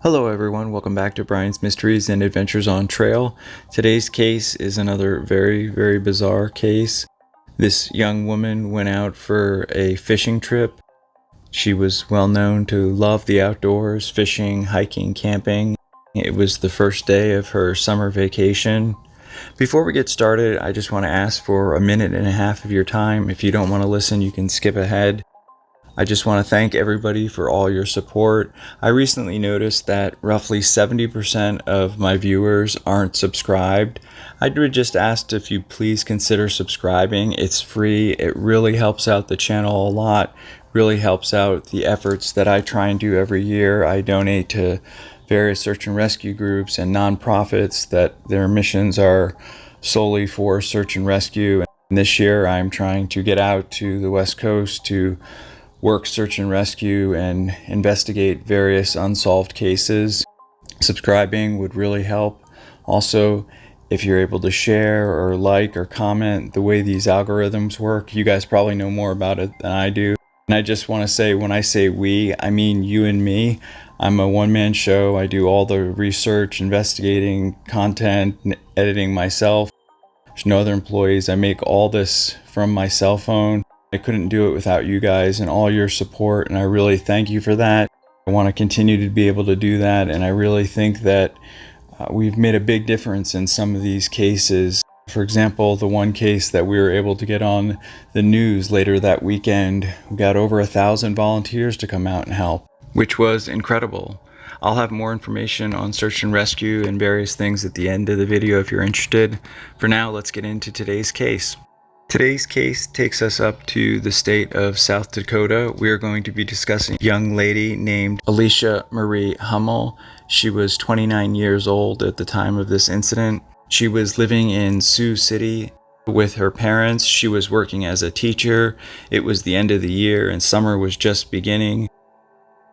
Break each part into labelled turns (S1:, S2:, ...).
S1: Hello everyone, welcome back to Brian's Mysteries and Adventures on Trail. Today's case is another very bizarre case. This young woman went out for a fishing trip. She was well known to love the outdoors, fishing, hiking, camping. It was the first day of her summer vacation. Before we get started, I just want to ask for a minute and a half of your time. If you don't want to listen, you can skip ahead. I just want to thank everybody for all your support. I recently noticed that roughly 70% of my viewers aren't subscribed. I would just ask if you please consider subscribing. It's free. It really helps out the channel a lot. Really helps out the efforts that I try and do every year. I donate to various search and rescue groups and nonprofits that their missions are solely for search and rescue. And this year I'm trying to get out to the West Coast to work search and rescue and investigate various unsolved cases. Subscribing would really help. Also, if you're able to share or like or comment, the way these algorithms work, you guys probably know more about it than I do. And I just want to say, when I say we, I mean you and me. I'm a one-man show. I do all the research, investigating, content, and editing myself. There's no other employees. I make all this from my cell phone. I couldn't do it without you guys and all your support, and I really thank you for that. I want to continue to be able to do that, and I really think that we've made a big difference in some of these cases. For example, the one case that we were able to get on the news later that weekend, we got over 1,000 volunteers to come out and help, which was incredible. I'll have more information on search and rescue and various things at the end of the video if you're interested. For now, let's get into today's case. Today's case takes us up to the state of South Dakota. We are going to be discussing a young lady named Alicia Marie Hummel. She was 29 years old at the time of this incident. She was living in Sioux City with her parents. She was working as a teacher. It was the end of the year and summer was just beginning.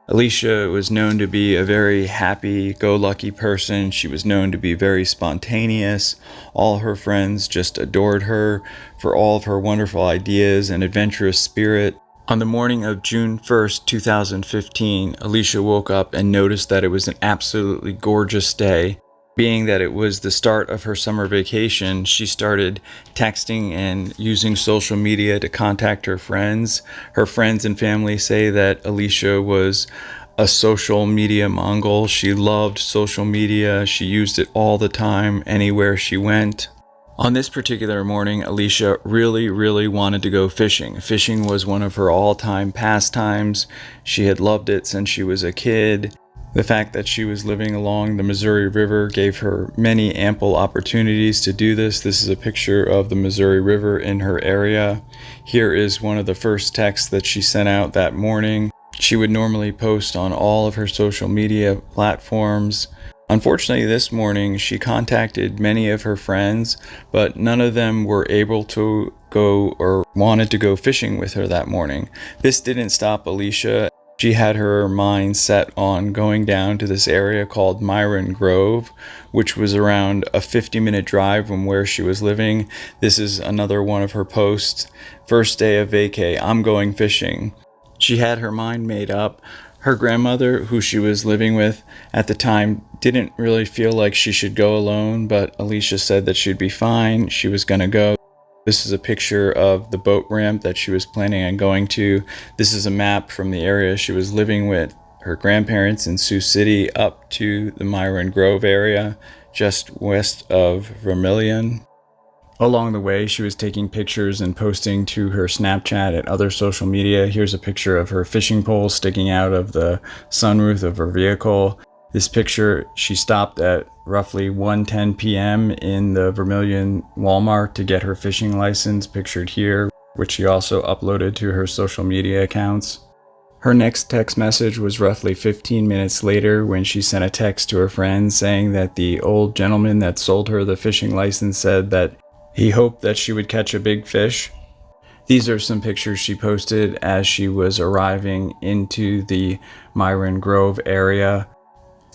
S1: Alicia was known to be a very happy-go-lucky person. She was known to be very spontaneous. All her friends just adored her for all of her wonderful ideas and adventurous spirit. On the morning of June 1st, 2015, Alicia woke up and noticed that it was an absolutely gorgeous day. Being that it was the start of her summer vacation, she started texting and using social media to contact her friends. Her friends and family say that Alicia was a social media Mongol. She loved social media. She used it all the time, anywhere she went. On this particular morning, Alicia really wanted to go fishing. Fishing was one of her all-time pastimes. She had loved it since she was a kid. The fact that she was living along the Missouri River gave her many ample opportunities to do this. This is a picture of the Missouri River in her area. Here is one of the first texts that she sent out that morning. She would normally post on all of her social media platforms. Unfortunately, this morning she contacted many of her friends, but none of them were able to go or wanted to go fishing with her that morning. This didn't stop Alicia. She had her mind set on going down to this area called Myron Grove, which was around a 50-minute drive from where she was living. This is another one of her posts. First day of vacay, I'm going fishing. She had her mind made up. Her grandmother, who she was living with at the time, didn't really feel like she should go alone, but Alicia said that she'd be fine. She was going to go. This is a picture of the boat ramp that she was planning on going to. This is a map from the area she was living with her grandparents in Sioux City up to the Myron Grove area, just west of Vermilion. Along the way, she was taking pictures and posting to her Snapchat and other social media. Here's a picture of her fishing pole sticking out of the sunroof of her vehicle. This picture, she stopped at roughly 1:10 p.m. in the Vermilion Walmart to get her fishing license, pictured here, which she also uploaded to her social media accounts. Her next text message was roughly 15 minutes later when she sent a text to her friends saying that the old gentleman that sold her the fishing license said that he hoped that she would catch a big fish. These are some pictures she posted as she was arriving into the Myron Grove area.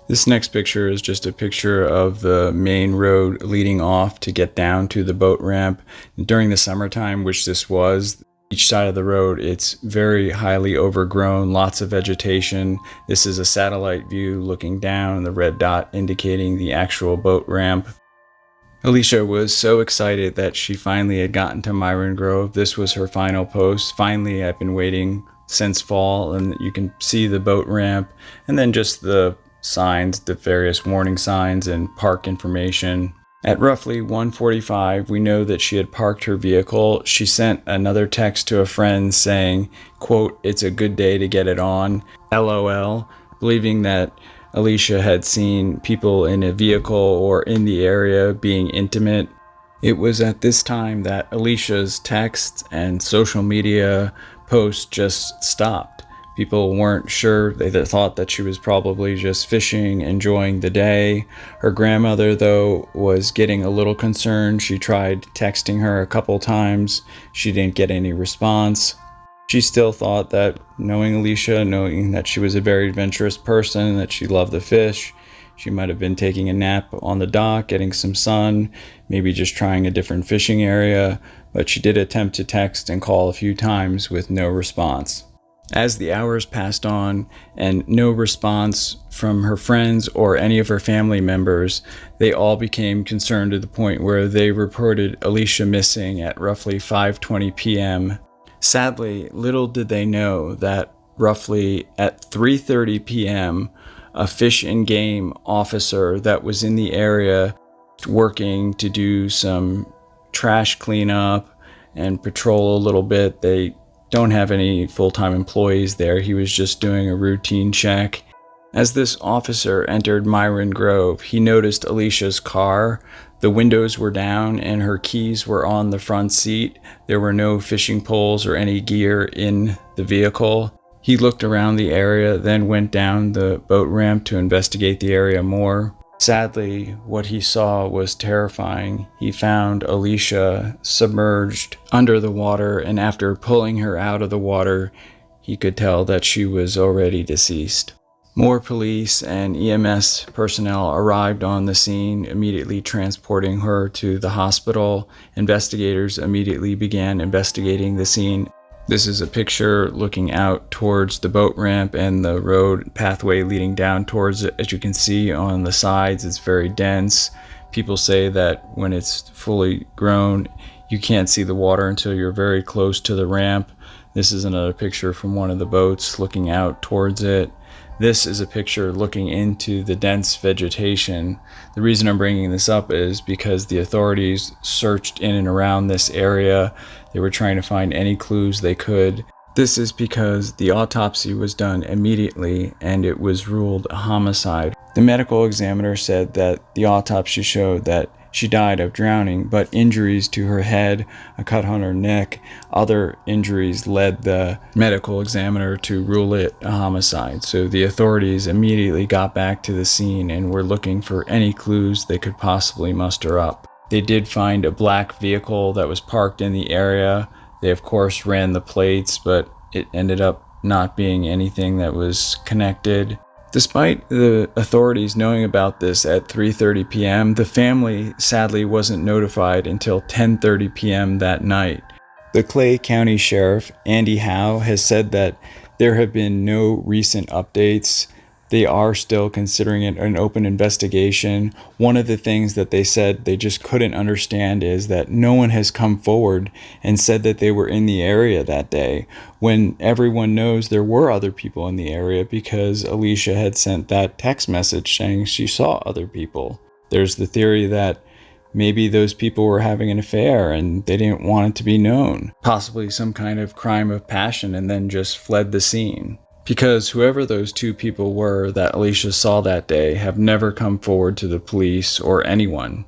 S1: This next picture is just a picture of the main road leading off to get down to the boat ramp. During the summertime, which this was, Each side of the road, it's very highly overgrown, lots of vegetation. This is a satellite view looking down, the red dot indicating the actual boat ramp. Alicia was so excited that she finally had gotten to Myron Grove. This was her final post. Finally, I've been waiting since fall, and you can see the boat ramp and then just the signs, the various warning signs and park information. At roughly 1:45, we know that she had parked her vehicle. She sent another text to a friend saying, quote, "It's a good day to get it on, LOL," believing that Alicia had seen people in a vehicle or in the area being intimate. It was at this time that Alicia's texts and social media posts just stopped. People weren't sure. They thought that she was probably just fishing, enjoying the day. Her grandmother, though, was getting a little concerned. She tried texting her a couple times. She didn't get any response. She still thought that knowing Alicia, knowing that she was a very adventurous person, that she loved the fish, she might have been taking a nap on the dock, getting some sun, maybe just trying a different fishing area, but she did attempt to text and call a few times with no response. As the hours passed on and no response from her friends or any of her family members, they all became concerned to the point where they reported Alicia missing at roughly 5:20 p.m. Sadly, little did they know that roughly at 3:30 p.m., a fish and game officer that was in the area working to do some trash cleanup and patrol a little bit. They don't have any full-time employees there. He was just doing a routine check. As this officer entered Myron Grove, he noticed Alicia's car. The windows were down and her keys were on the front seat. There were no fishing poles or any gear in the vehicle. He looked around the area, then went down the boat ramp to investigate the area more. Sadly, what he saw was terrifying. He found Alicia submerged under the water, and after pulling her out of the water, he could tell that she was already deceased. More police and EMS personnel arrived on the scene, immediately transporting her to the hospital. Investigators immediately began investigating the scene. This is a picture looking out towards the boat ramp and the road pathway leading down towards it. As you can see on the sides, it's very dense. People say that when it's fully grown, you can't see the water until you're very close to the ramp. This is another picture from one of the boats looking out towards it. This is a picture looking into the dense vegetation. The reason I'm bringing this up is because the authorities searched in and around this area. They were trying to find any clues they could. This is because the autopsy was done immediately and it was ruled a homicide. The medical examiner said that the autopsy showed that she died of drowning, but injuries to her head, a cut on her neck, other injuries led the medical examiner to rule it a homicide. So the authorities immediately got back to the scene and were looking for any clues they could possibly muster up. They did find a black vehicle that was parked in the area. They of course ran the plates, but it ended up not being anything that was connected. Despite the authorities knowing about this at 3:30 p.m., the family sadly wasn't notified until 10:30 p.m. that night. The Clay County Sheriff, Andy Howe, has said that there have been no recent updates. They are still considering it an open investigation. One of the things that they said they just couldn't understand is that no one has come forward and said that they were in the area that day, when everyone knows there were other people in the area because Alicia had sent that text message saying she saw other people. There's the theory that maybe those people were having an affair and they didn't want it to be known. Possibly some kind of crime of passion and then just fled the scene. Because whoever those two people were that Alicia saw that day have never come forward to the police or anyone.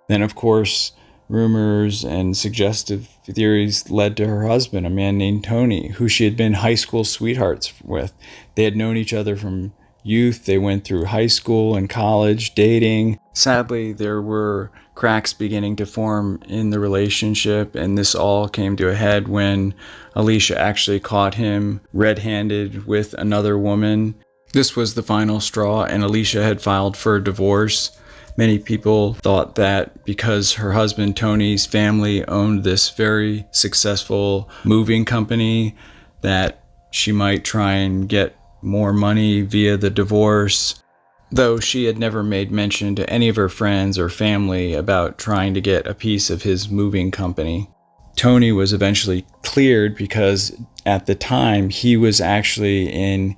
S1: Then of course, rumors and suggestive theories led to her husband, a man named Tony, who she had been high school sweethearts with. They had known each other from youth. They went through high school and college, dating. Sadly, there were cracks beginning to form in the relationship, and this all came to a head when Alicia actually caught him red-handed with another woman. This was the final straw, and Alicia had filed for a divorce. Many people thought that because her husband Tony's family owned this very successful moving company, that she might try and get more money via the divorce, though she had never made mention to any of her friends or family about trying to get a piece of his moving company. Tony was eventually cleared because at the time he was actually in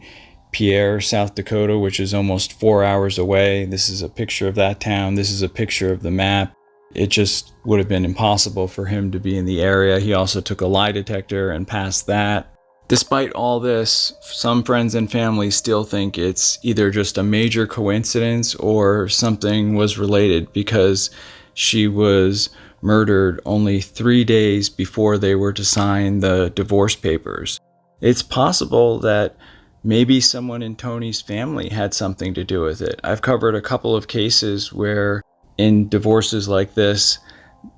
S1: Pierre, South Dakota, which is almost 4 hours away. This is a picture of that town. This is a picture of the map. It just would have been impossible for him to be in the area. He also took a lie detector and passed that. Despite all this, some friends and family still think it's either just a major coincidence or something was related, because she was murdered only 3 days before they were to sign the divorce papers. It's possible that maybe someone in Tony's family had something to do with it. I've covered a couple of cases where in divorces like this,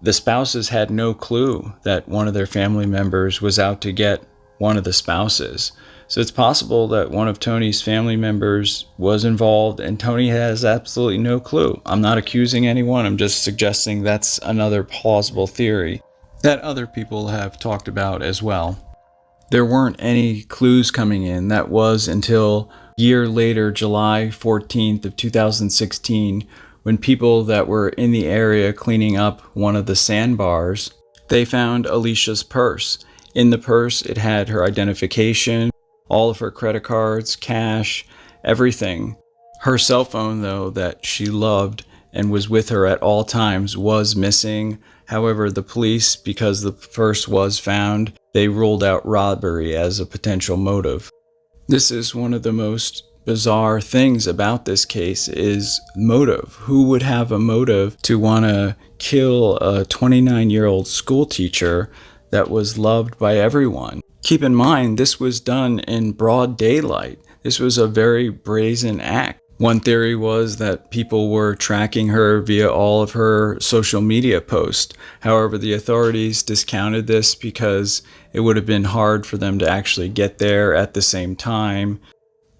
S1: the spouses had no clue that one of their family members was out to get one of the spouses. So it's possible that one of Tony's family members was involved and Tony has absolutely no clue. I'm not accusing anyone, I'm just suggesting that's another plausible theory that other people have talked about as well. There weren't any clues coming in. That was until a year later, July 14th of 2016, when people that were in the area cleaning up one of the sandbars, they found Alicia's purse. In the purse, it had her identification, all of her credit cards, cash, everything. Her cell phone, though, that she loved and was with her at all times, was missing. However, the police, because the purse was found, they ruled out robbery as a potential motive. This is one of the most bizarre things about this case is motive. Who would have a motive to want to kill a 29-year-old school teacher that was loved by everyone? Keep in mind, this was done in broad daylight. This was a very brazen act. One theory was that people were tracking her via all of her social media posts. However, the authorities discounted this because it would have been hard for them to actually get there at the same time.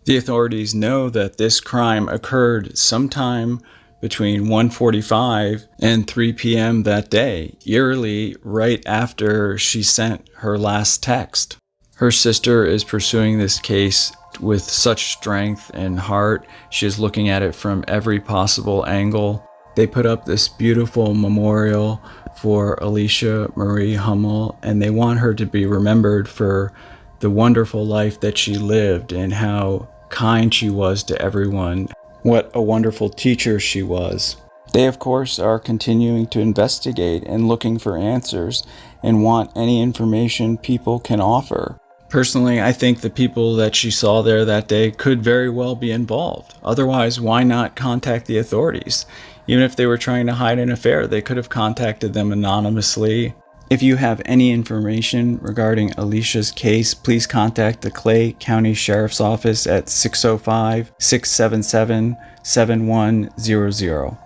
S1: The authorities know that this crime occurred sometime between 1:45 and 3 p.m. that day, eerily right after she sent her last text. Her sister is pursuing this case with such strength and heart. She is looking at it from every possible angle. They put up this beautiful memorial for Alicia Marie Hummel, and they want her to be remembered for the wonderful life that she lived and how kind she was to everyone. What a wonderful teacher she was. They, of course, are continuing to investigate and looking for answers and want any information people can offer. Personally, I think the people that she saw there that day could very well be involved. Otherwise, why not contact the authorities? Even if they were trying to hide an affair, they could have contacted them anonymously. If you have any information regarding Alicia's case, please contact the Clay County Sheriff's Office at 605-677-7100.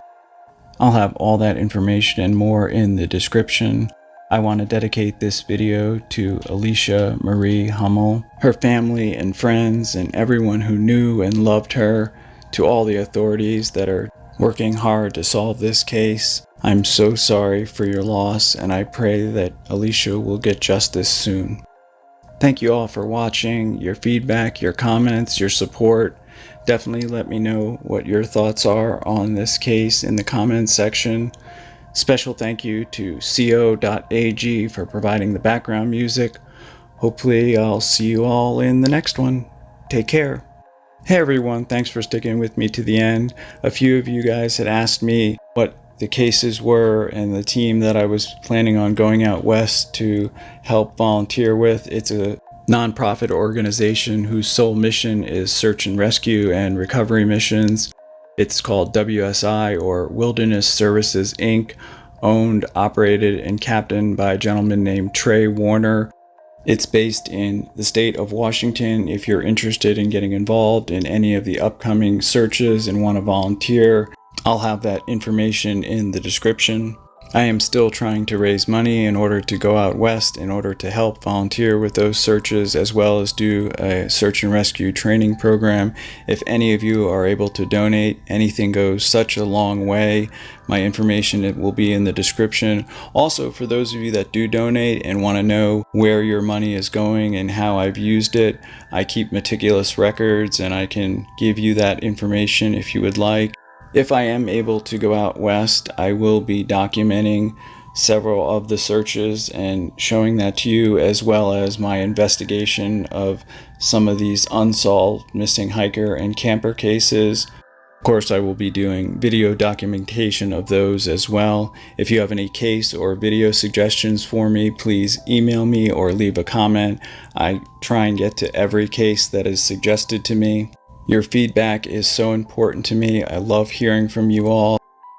S1: I'll have all that information and more in the description. I want to dedicate this video to Alicia Marie Hummel, her family and friends, and everyone who knew and loved her, to all the authorities that are working hard to solve this case. I'm so sorry for your loss, and I pray that Alicia will get justice soon. Thank you all for watching. Your feedback, your comments, your support. Definitely let me know what your thoughts are on this case in the comments section. Special thank you to co.ag for providing the background music. Hopefully I'll see you all in the next one. Take care. Hey everyone, thanks for sticking with me to the end. A few of you guys had asked me what the cases were and the team that I was planning on going out west to help volunteer with. It's a nonprofit organization whose sole mission is search and rescue and recovery missions. It's called WSI, or Wilderness Services Inc., owned, operated, and captained by a gentleman named Trey Werner. It's based in the state of Washington. If you're interested in getting involved in any of the upcoming searches and want to volunteer, I'll have that information in the description. I am still trying to raise money in order to go out west in order to help volunteer with those searches, as well as do a search and rescue training program. If any of you are able to donate, anything goes such a long way. My information will be in the description. Also, for those of you that do donate and want to know where your money is going and how I've used it, I keep meticulous records and I can give you that information if you would like. If I am able to go out west, I will be documenting several of the searches and showing that to you, as well as my investigation of some of these unsolved missing hiker and camper cases. Of course, I will be doing video documentation of those as well. If you have any case or video suggestions for me, please email me or leave a comment. I try and get to every case that is suggested to me. Your feedback is so important to me. I love hearing from you all.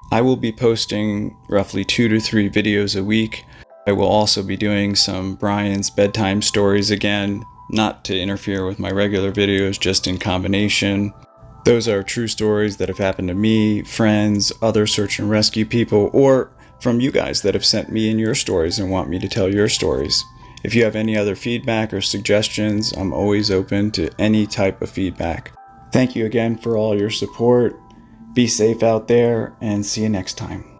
S1: I will be posting roughly 2 to 3 videos a week. I will also be doing some Brian's bedtime stories again, not to interfere with my regular videos, just in combination. Those are true stories that have happened to me, friends, other search and rescue people, or from you guys that have sent me in your stories and want me to tell your stories. If you have any other feedback or suggestions, I'm always open to any type of feedback. Thank you again for all your support. Be safe out there and see you next time.